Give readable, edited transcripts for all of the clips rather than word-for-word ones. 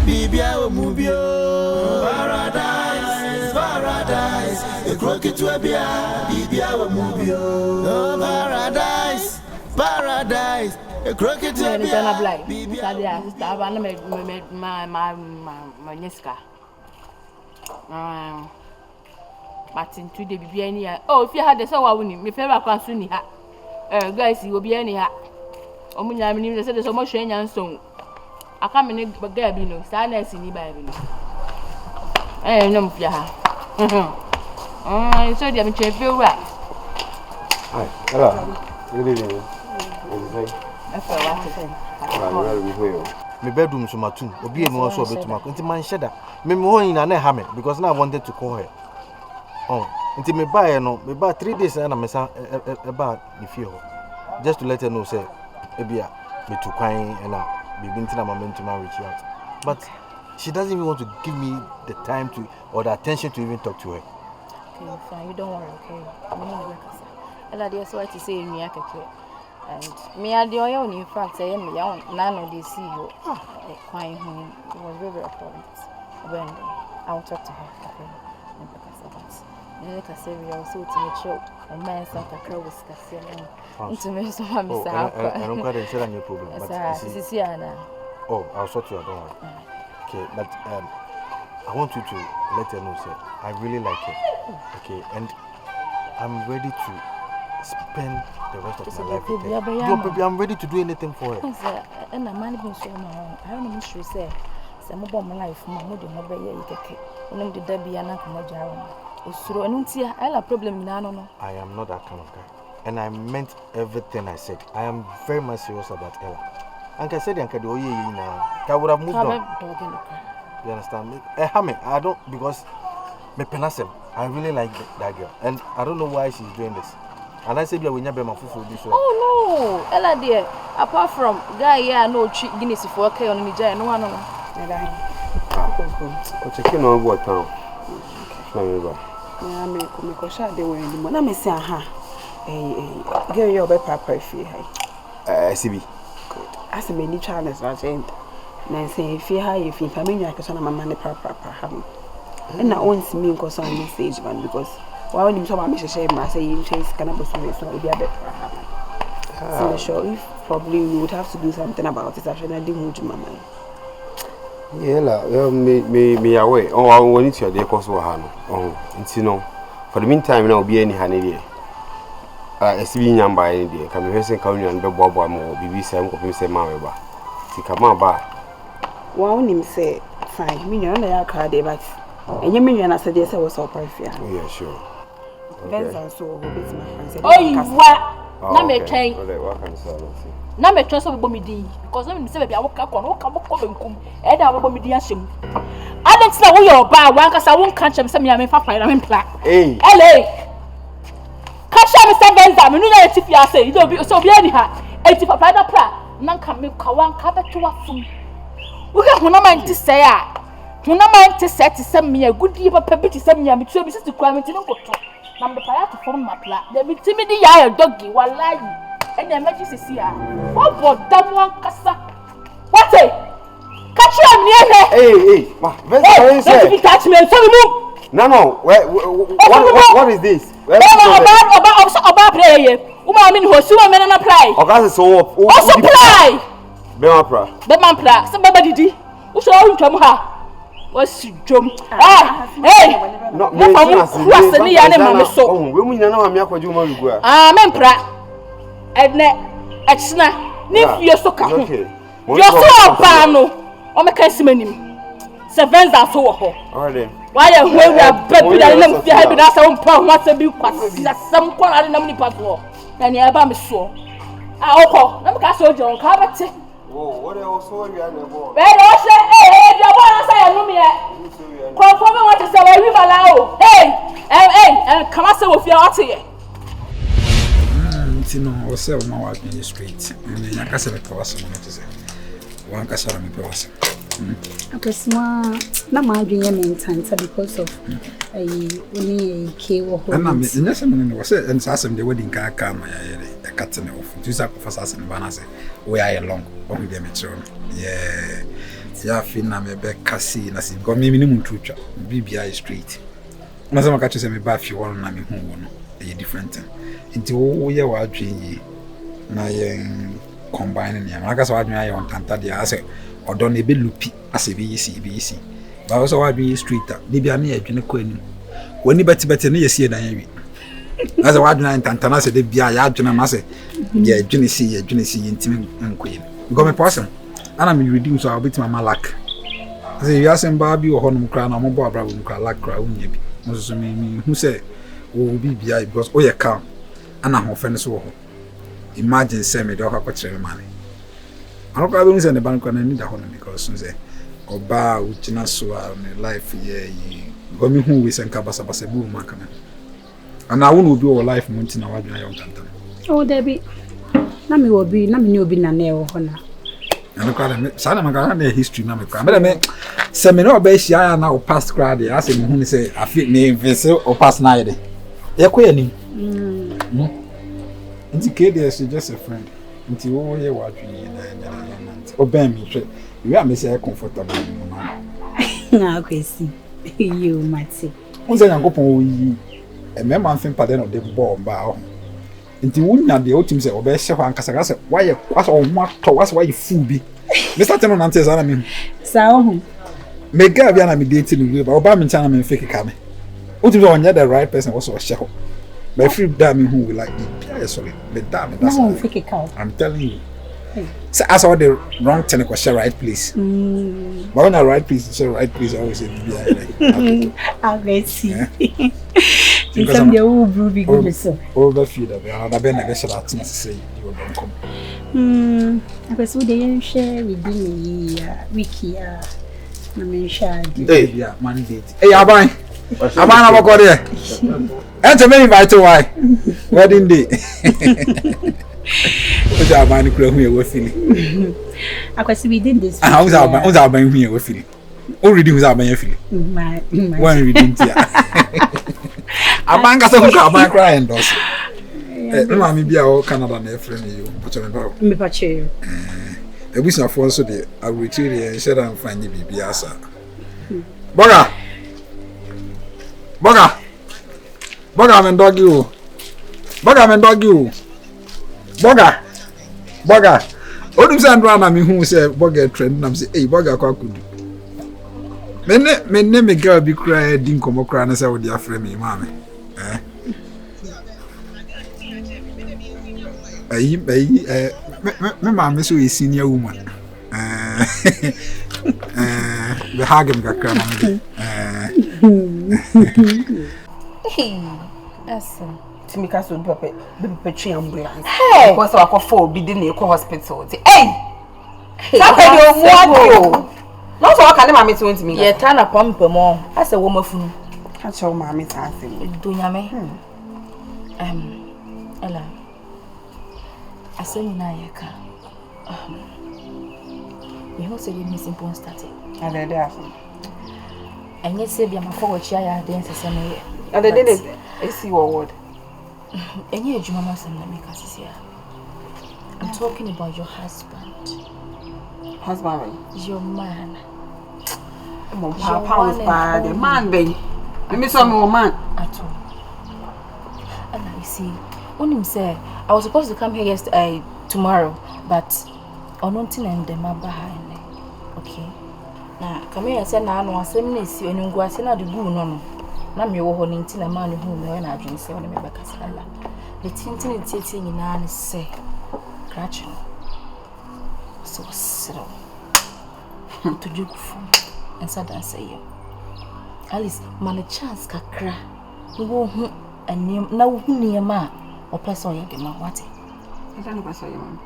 Bibia Mubio. Paradise, paradise. A crooked to a bia, Bibia Mubio. Paradise, paradise. A crooked to a bia. Bibia, my Niska. But in 2 days, be any. Oh, if you had the so I wouldn't. My favorite concern, guys, you will be any. Omunya mini say so much and so. I come in but girl, you know, sadness in the Bible. No, yeah. So they have been feel right. Hi, hello. Good evening. My bedroom so much too. Obi no also be to my nti man sheda. Me ho ina na ha me because now I wanted to call her. Oh, nti me buy no, me buy 3 days na me say about the fear. Just to let her know say ebia me to kwan and be binti na mama to reach out. But she doesn't even want to give me the time to or the attention to even talk to her. Okay, fine. You don't worry, okay? Me no work asa. Ela dey so what to say me akeke. And me I dey oyo in fact say me ya none of the see you. Kwan him. It was very important. When I will talk to her, okay? I say we also to make sure a man Santa Cruz into me so I'm sorry. I don't quite share any problem. But this is Yana. Oh, I'll sort you out. Don't worry. Okay, but I want you to let her know, sir. I really like her. Okay, and I'm ready to spend the rest of my life with her. Yo, baby, I'm ready to do anything for her. And I'm not even sure I don't know what say. Some of my life, my mother, my baby, you get. And the Debbie and Uncle Majawan. I have problem no. I am not that kind of guy. And I meant everything I said. I am very much serious about Ella. And I said, Uncle, I would have moved on. You understand me? I don't, because I really like that girl. And I don't know why she's doing this. And I said, we never my food this way. Oh no, Ella dear. Apart from guy here, no Guinness for okay on me, no one. Checking on what town? I make a shot. They were in the morning. I say, aha, get your better prefer. CB. I say, many channels are saying, and say, if you have, if you come in, I can send my money per. And I won't see me because on message one because while you saw my message, I say, you chase cannabis, so it will be a better. So sure, if probably you would have to do something about it. I should not do much, my mind. Yeah, me away. Oh, I want to the course of Hano. Oh, it's no. For the meantime, now be any honey there. A civilian young by any day. Come here, say, come and be Bob or BBC and copy say, Mamma. See, come on, bar. One him say, fine, me on the card, but and you mean, I said, yes, I was so perfect. Yeah, sure. Venza so my friend said, oh, you what? Now me train. What can I Now me trust me bomidi because when me say baby I walk and come e da we bomidi asem I don't know who your ba wan kasa won kan chem say me am fa fire na me pla eh ele kasha me say Venza me no na etifi ase you be so be ani ha etifi papa na pla nan kan me ka wan ka beto afum wo he ho na man ti say a ho na man ti say me agudi papa bi ti say me am tu bi sisi kwa me ti no koto na me pa ya to form ma pla de bi ti me di ya doggy wallahi. And the emergency here. What about that one kasa? What say? Catch you near her. Hey, ma, let me catch me. So move. No. What is this? About play. Uma mean who so men apply. Okay, so also apply. Bema pra. So baba didi. Who so ntwam ha. What's jom? Hey. No, me cross ni ya ne ma me so. Oh, we mu nyina na ma me akwaji uma rugua. Men pra. Exna, if you're so calm, you're so bad. O me can see me nim. Venza so ho. Already. Why you we are baby that them fi have that some power what be kwasi some kwala na nipa so. Na ne eba me so. Okọ, na me ka so jo ka bete. Oh, what else so we are na bo. Be do say the boy na say no me e. Confirm what say we bala o. Hey, come say we fi what here. No, or sell my wife in the street. And I can't say the person what to say. One can sell me person. Because my maintenance because of a key or and I'm in was it and Sassam the wedding car come a captain of two sacrifices and banana. We are along on the metro. Yeah. ya fi na me be kasi na si go me minimum trucha bibia straight na sama ka chese me ba fi won na me hu wo no e different thing nti wo ye wa adwen na ye combine ne na ka so adwen aye on tanta dia ase odo na be lupi ase be yisi ba so wa adwen straight de bia na ye adwen ko ani woni beti ne yesi na ye wi ase wa adwen tanta na se de bia ya adwen na se ye adwen si ntimi nkoye go me person ana me redeem so I'll my luck. Say you ask Barbie or Honum crown, I'm about Bravo cry like cry, Moses me who say, oh, be because oh, you come and I'm offended so. Imagine send me the opportunity money. I don't send the bank on any honor because say, or bar which not so life, ye go me who we send Cabasa boom, and I won't be all life mountain. Oh, Debbie, Nami will be na nail honor. And the son of my history, no, but I seminar base ya now past crowd. I say, who say, I fit name Venza or past night. They're queering. Indicated just a friend until all year watching obey me. You are Mr. Comfortable. Now, Chrissy, you might say, who's a go a member of the bomb bow. Nti wunya de otim se obehye ho ankasa se why was on what was why you fool be Mr. Teno nante za na me sa ho mega bia na me date ni we ba oba me ncha na me fake ka me otim se onya the right person was o hye ho my free da me who we like the sorry me da that's no fake ka I'm telling you so as all the wrong thing ko share right place but when I right place share right place I always say be I see some the old Bruwah go so over feed up and ben na share that say you don't come I was so they share with me wiki na me share hey yeah mandate hey aban na bako there enter me invite why wedding day what's aban kura hu e wo fili I was within this who's aban hu e wo fili o reading who's aban fili one reading tia Abanga so ko aban cry endorse. No me bia o Canada na friend you. Me pache. Ebusa for so dey I will retire and share am find bibia asa. Boga men dog you. Boga. Odum say andra na me hu say boga trend na me say eh boga kwa kudu. Me girl be cry din komo cry na say we dey afre me mama. Me mama so a senior woman. The hagem ga cry mama. Yes. Timika so be train ambulance. Because I call for be dey go hospital. Hey. What no so can mama to want me. Ye turn up on pemo. As a woman funu. Catch your mama say. Do nyame. Ella. Asemi na yeka. You know say you missing point starting. I dey there. And yet say be my forward chia ya dance say me. And the day I see what word. And you mama say na make us here. I'm talking about your husband. Husband? Your man. Papa was bad. The man, baby. Let me saw my man. Atuu. And I see. When him say, I was supposed to come here yesterday, tomorrow, but on nothing and the man behind. Okay. Now, come here and say, now, no, I'm going to see you go. I say, now, the boo, no. Now, me wo honing tin a man who me when I drink say when me back asala. The tintin titi nyina ne say. Scratch. So slow. To joke for and sad and say you. Alice, man a chance kakra. Wo hu anim na wo hu niema o person ye de ma wate. I don't know person ye man.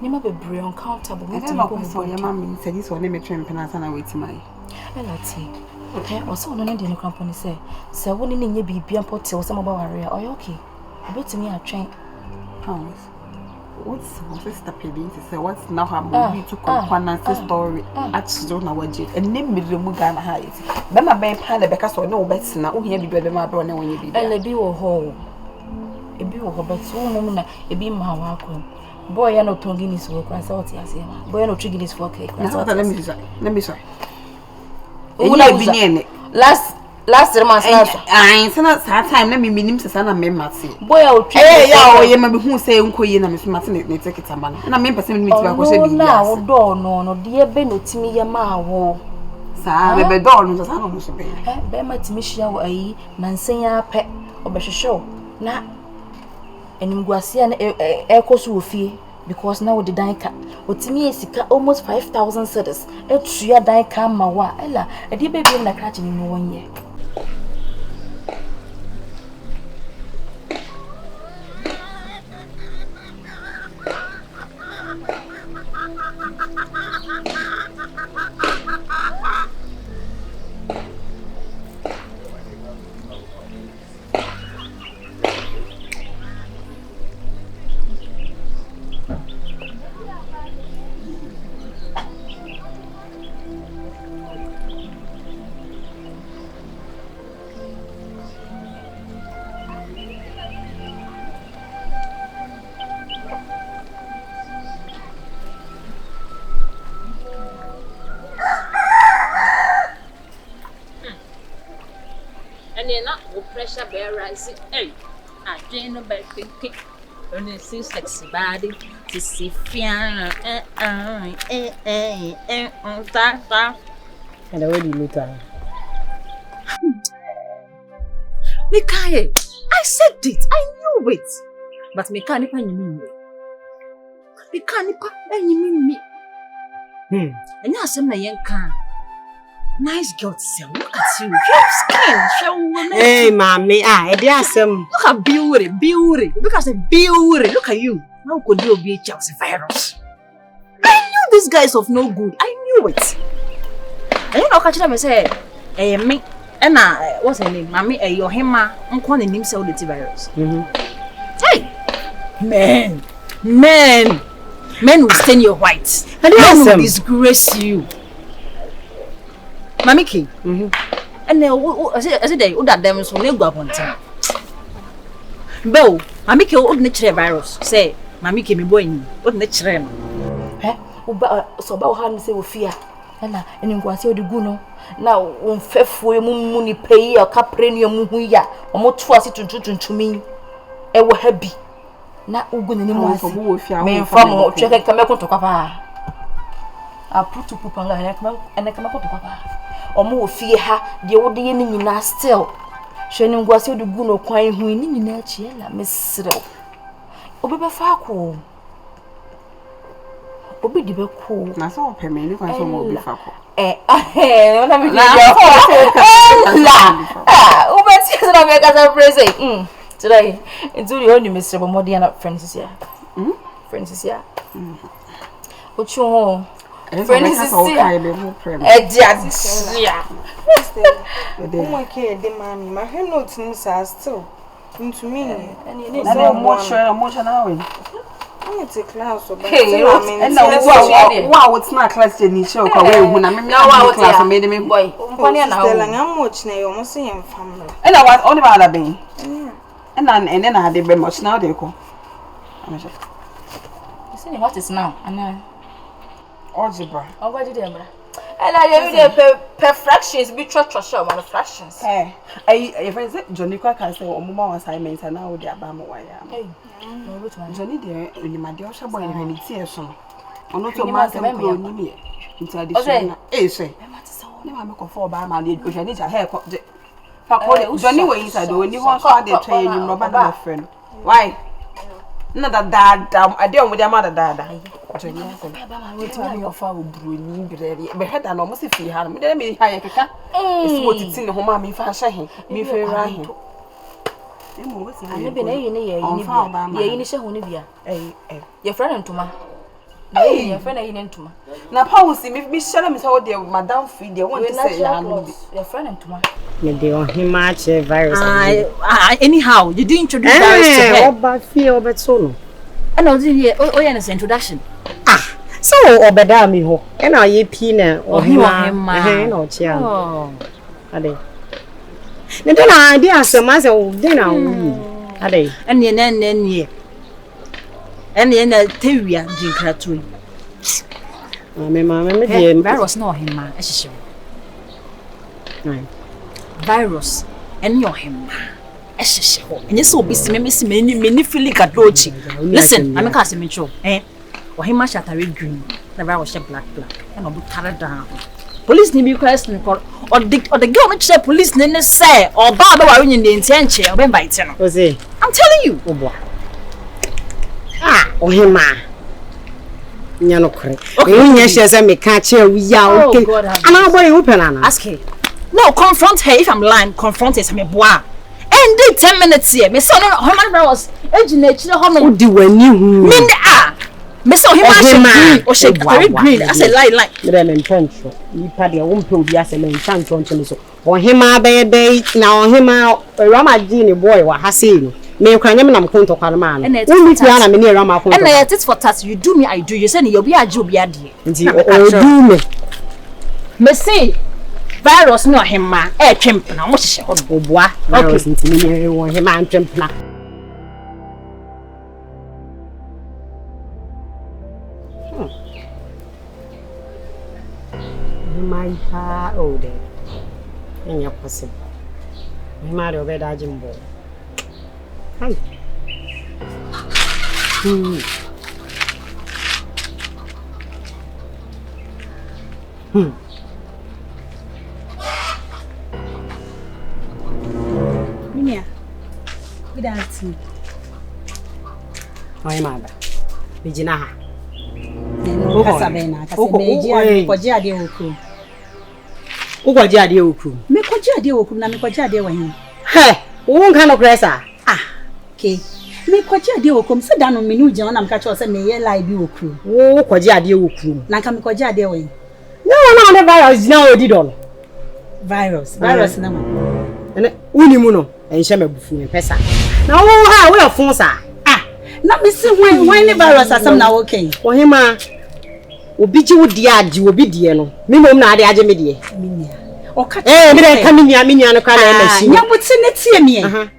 Niema bebre uncountable. I don't know person ye man me say this one me train penance na wait my. Elati. Okay, also no na de no company say wo ni nye bibia potel say mo ba ware. Are you okay? Obetimi atwen. Pounds. What's sister Pedi say what's now her movie to confrontation story at zone na waje enne mmire mu ga na ha yiti be ma ben pa na be ka so na wo betina wo hia bibia be ma be na wonye bibia ele bi wo ho ebi wo but wo na e bi ma wa akọ boy ya no Guinness for class out ya say ma boy no Guinness for cake class out let me say una bi ne last month sana that time na me minim se sana me mate boy ya otwi ya o ye ma be hu say nkoyi na me so mate ne take it amba na me person me tiba ko she bi na wo do no de be no timi ye ma wo sa be do no sa no so be be ma timi hia wo ayi na nsen ya pe obehwehwe na enimguase na ekoso ofie because now the danka otimi esika almost 5,000 cedis etua danka mawa ela edi baby na krachi ni no one year. Pressure bear rising. Hey, I dream about thinking. And it seems like somebody to see fear. And already later. Mikael, I said it. I knew it. But Mikael, you mean me? Mikael, you mean me? And now some young can. Nice girl, so look at you. Your skin, show. Hey, mommy, I did some. Look at beauty. Because of beauty. Look at you. How could you be a Chelsea virus? I knew this guy is of no good. I knew it. And you know, catch them and say, hey, me, and what's her name? Mommy, your hema, I'm calling him so the virus. Hey, men will stain your white. Men will disgrace you. Mamiki. And then, as a day, that them so never go upon time. Bo, Mamiki, old natural virus. Say, Mamiki, me boy, what natural? So about how say with fear. And in Guasio de Guno. Now, when faithful muni pay a caprenio muya, or more twice to me. I will happy. Not Ugun anymore for who if you are from check and come back to Papa. I put to Pupanga and I come up to Papa. Or more fear her, the old enemy now still. Shining was your Guno quine who in Nachiela, Miss Siddle. Obe Faco. Obe de cool. That's all per minute. I saw be Faco. Today, it's only only Mr. Modiana Francis here. Francis here. What's your home? Francis my hair notes are still into me. And you need more now. It's a class of wow, it's not class in show when I'm class and made me boy. I'm watching a almost same family. And I was only about a being. And then I had very much now. They go. You see what is now? And algebra. Oh, what did you do? And I per fractions be show on fractions. Hey, I Johnny Quack can say more assignments and now they are Bama. Hey, Johnny, dear, in my dear boy, when it's here, so I'm not your master. Me into the say, I'm looking for Bama, which I need a haircut. Johnny way inside when you want to train you, no matter my friend. Why? Not that dad, I deal with your mother, dad. Johnny, I will tell you of our brewing, but had an almost if you had me. I can't. It's what it's in the home. If I say him, me fair right. I've been a initial Honibia. Your friend and Tuma. Your friend and Tuma. Now, how see me shall me how dear Madame Feed your one to say your friend and Tuma. Maybe on him match a virus. Anyhow, you didn't introduce virus to her. About fear of it solo. And I'll do here, yes, introduction. So, Obeda me ho. And are ye pina or him or chair? Oh, are they? Then I idea some as a dinner. Ade. Ene na tewia jinkratui. Mama me dey virus no hima ehihye. Virus ene ohima ehihye ho. Enye se obi si me feel kadochi. Listen, I'm ka se me cho. Ohima shatare green. The virus black. And obu tare down. Police ni be question call or the girl no check police ni say or ba be ware nyi ntenche obe invite no. Ose. I'm telling you. Obo. Ohima. Nyano kore. Nya she say me ka che wi ya okay. Ana boy you open ana. Ask her. No, confront her if I'm lying. Confront her me boa. And 10 minutes here. Me say no Ohima was ejina chire ho no. Odi wani hu. Me me say Ohima o shake very green. I say lie. Me dem ntwancho. Ni pa de wo mpe obi ase me ntwancho so. Ohima be na Ohima Awurama ji ni boy wa ha sei no. Me kwanya me nam konto kwano ma no. Woni tia na me ni Awurama konto. And it is for that you do me I do you say you be aje obi ade. Nti o do me. Me say virus no Ohima twempna mo hye ho oboa. Virus nti ni Ohima twempna. My pa ode. Enya possible. My mother obeda jimbo. Hi. Minia. Good afternoon. Oi maba. Bijina ha. Kasa bena, kasa meji kwaji ade oku. Ukwaji ade oku. Me kwaji ade oku na me kwaji ade wa hin. He, wo nka no kresa. Okay. Me kwaji ade oku, se da no me nu je na me ka cho se me ye lie bi oku. Wo kwaji ade oku. Na ka me kwaji ade wa hin. No na virus na odi don. Virus na ma. Ene uni mu no, enhye mabufu me pesa. Na wo ha wo yefun sa. Na me se when the virus asem na okay. Ohima obi ji wo die ade obi die no. Me mom na ade age me die. Minia. Oka me dey ka minia no kwa na machine. Nya buti ne tie me.